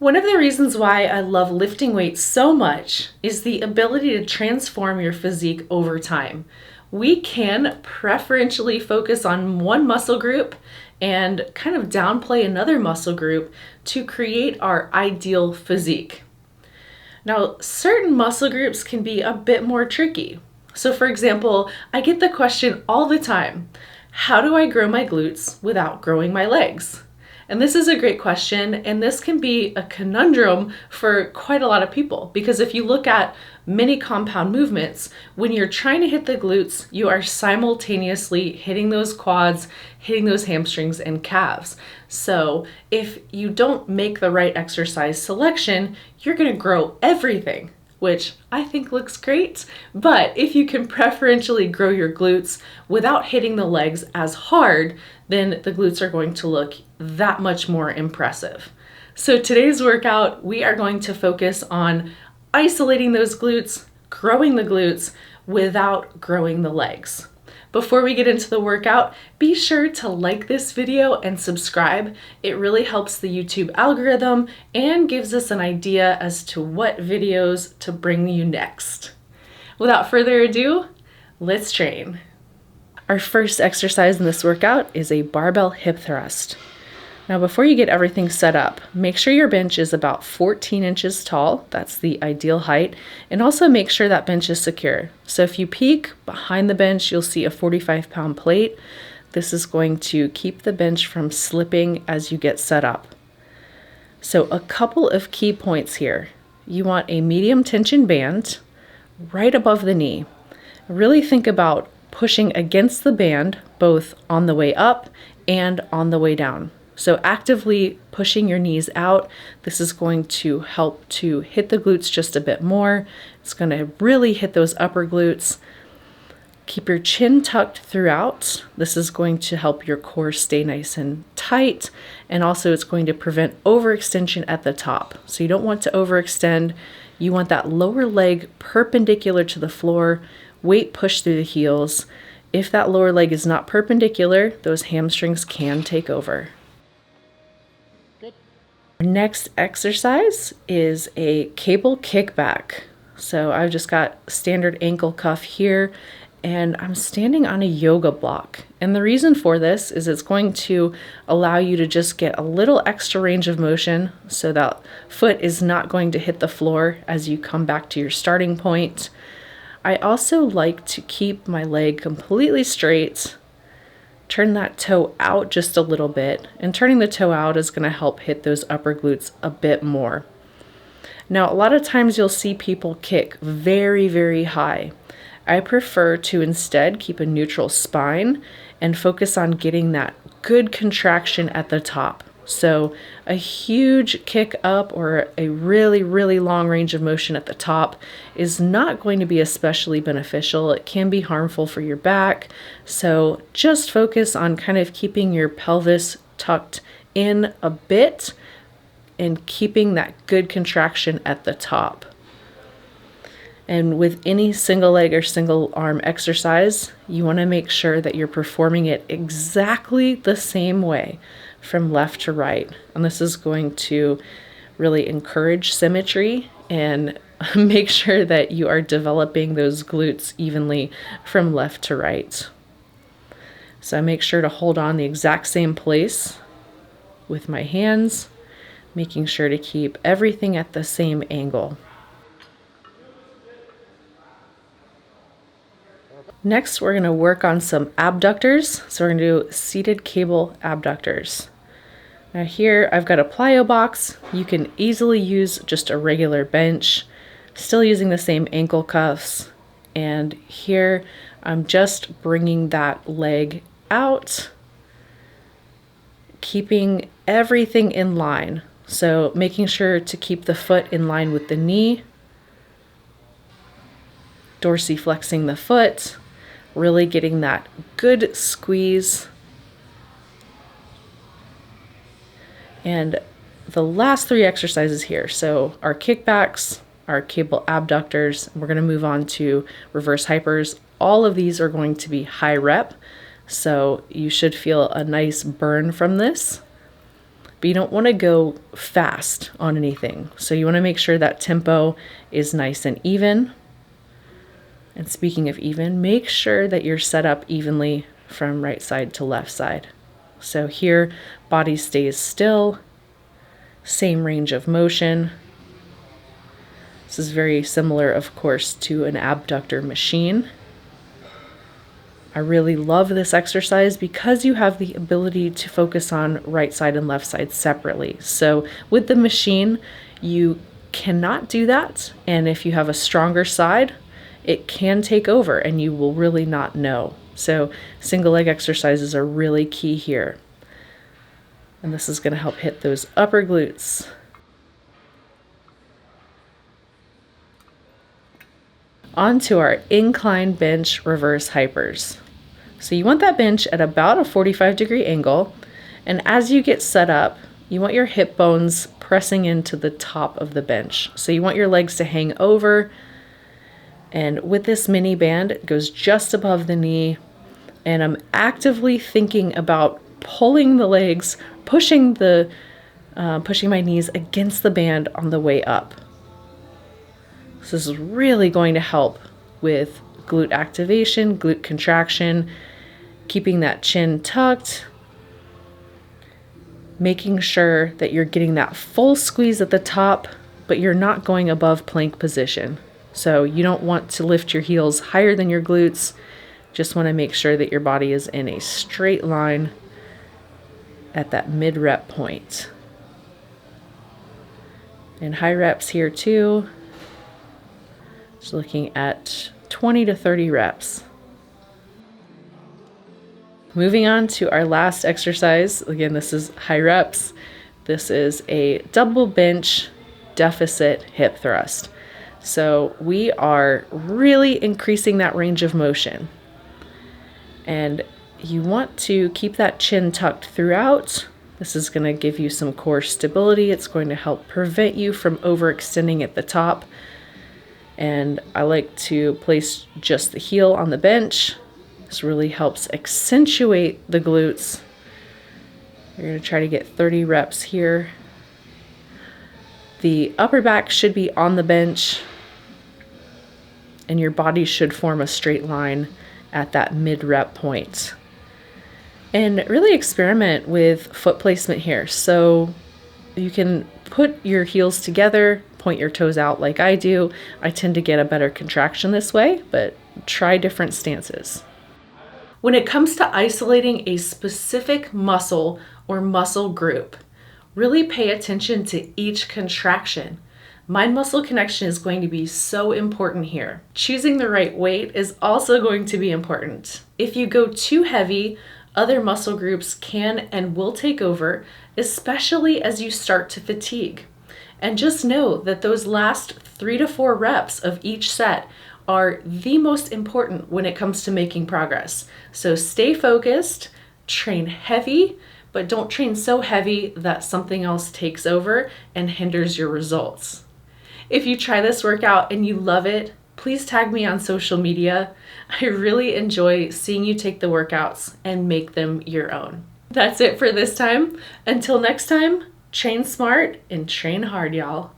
One of the reasons why I love lifting weights so much is the ability to transform your physique over time. We can preferentially focus on one muscle group and kind of downplay another muscle group to create our ideal physique. Now, certain muscle groups can be a bit more tricky. So for example, I get the question all the time, how do I grow my glutes without growing my legs? And this is a great question, and this can be a conundrum for quite a lot of people, because if you look at many compound movements, when you're trying to hit the glutes, you are simultaneously hitting those quads, hitting those hamstrings and calves. So if you don't make the right exercise selection, you're going to grow everything, which I think looks great. But if you can preferentially grow your glutes without hitting the legs as hard, then the glutes are going to look that much more impressive. So today's workout, we are going to focus on isolating those glutes, growing the glutes without growing the legs. Before we get into the workout, be sure to like this video and subscribe. It really helps the YouTube algorithm and gives us an idea as to what videos to bring you next. Without further ado, let's train. Our first exercise in this workout is a barbell hip thrust. Now, before you get everything set up, make sure your bench is about 14 inches tall. That's the ideal height. And also make sure that bench is secure. So if you peek behind the bench, you'll see a 45-pound plate. This is going to keep the bench from slipping as you get set up. So a couple of key points here. You want a medium tension band right above the knee. Really think about pushing against the band, both on the way up and on the way down. So actively pushing your knees out, this is going to help to hit the glutes just a bit more. It's going to really hit those upper glutes. Keep your chin tucked throughout. This is going to help your core stay nice and tight. And also it's going to prevent overextension at the top. So you don't want to overextend. You want that lower leg perpendicular to the floor, weight pushed through the heels. If that lower leg is not perpendicular, those hamstrings can take over. Next exercise is a cable kickback. So I've just got standard ankle cuff here and I'm standing on a yoga block. And the reason for this is it's going to allow you to just get a little extra range of motion so that foot is not going to hit the floor as you come back to your starting point. I also like to keep my leg completely straight. Turn that toe out just a little bit, and turning the toe out is going to help hit those upper glutes a bit more. Now, a lot of times you'll see people kick very, very high. I prefer to instead keep a neutral spine and focus on getting that good contraction at the top. So a huge kick up or a really, really long range of motion at the top is not going to be especially beneficial. It can be harmful for your back. So just focus on kind of keeping your pelvis tucked in a bit and keeping that good contraction at the top. And with any single leg or single arm exercise, you want to make sure that you're performing it exactly the same way from left to right. And this is going to really encourage symmetry and make sure that you are developing those glutes evenly from left to right. So I make sure to hold on the exact same place with my hands, making sure to keep everything at the same angle. Next, we're going to work on some abductors. So we're going to do seated cable abductors. Now here I've got a plyo box. You can easily use just a regular bench, still using the same ankle cuffs. And here I'm just bringing that leg out, keeping everything in line. So making sure to keep the foot in line with the knee, dorsiflexing the foot, really getting that good squeeze. And the last three exercises here, so our kickbacks, our cable abductors, we're going to move on to reverse hypers. All of these are going to be high rep, so you should feel a nice burn from this. but you don't want to go fast on anything. So you want to make sure that tempo is nice and even. And speaking of even, make sure that you're set up evenly from right side to left side. So here, body stays still, same range of motion. This is very similar, of course, to an abductor machine. I really love this exercise because you have the ability to focus on right side and left side separately. So with the machine, you cannot do that. And if you have a stronger side, it can take over and you will really not know. So single leg exercises are really key here. And this is going to help hit those upper glutes. On to our incline bench reverse hypers. So you want that bench at about a 45-degree angle, and as you get set up, you want your hip bones pressing into the top of the bench. So you want your legs to hang over, and with this mini band, it goes just above the knee, and I'm actively thinking about pulling the legs, pushing my knees against the band on the way up. This is really going to help with glute activation, glute contraction, keeping that chin tucked, making sure that you're getting that full squeeze at the top, but you're not going above plank position. So you don't want to lift your heels higher than your glutes. Just want to make sure that your body is in a straight line at that mid-rep point. And high reps here too. Just looking at 20 to 30 reps. Moving on to our last exercise. Again, this is high reps. This is a double bench deficit hip thrust. So we are really increasing that range of motion. And you want to keep that chin tucked throughout. This is going to give you some core stability. It's going to help prevent you from overextending at the top. And I like to place just the heel on the bench. This really helps accentuate the glutes. You're going to try to get 30 reps here. The upper back should be on the bench, and your body should form a straight line at that mid-rep point. And really experiment with foot placement here. So you can put your heels together, point your toes out like I do. I tend to get a better contraction this way, but try different stances. When it comes to isolating a specific muscle or muscle group, really pay attention to each contraction. Mind-muscle connection is going to be so important here. Choosing the right weight is also going to be important. If you go too heavy, other muscle groups can and will take over, especially as you start to fatigue. And just know that those last 3 to 4 reps of each set are the most important when it comes to making progress. So stay focused, train heavy, but don't train so heavy that something else takes over and hinders your results. If you try this workout and you love it, please tag me on social media. I really enjoy seeing you take the workouts and make them your own. That's it for this time. Until next time, train smart and train hard, y'all.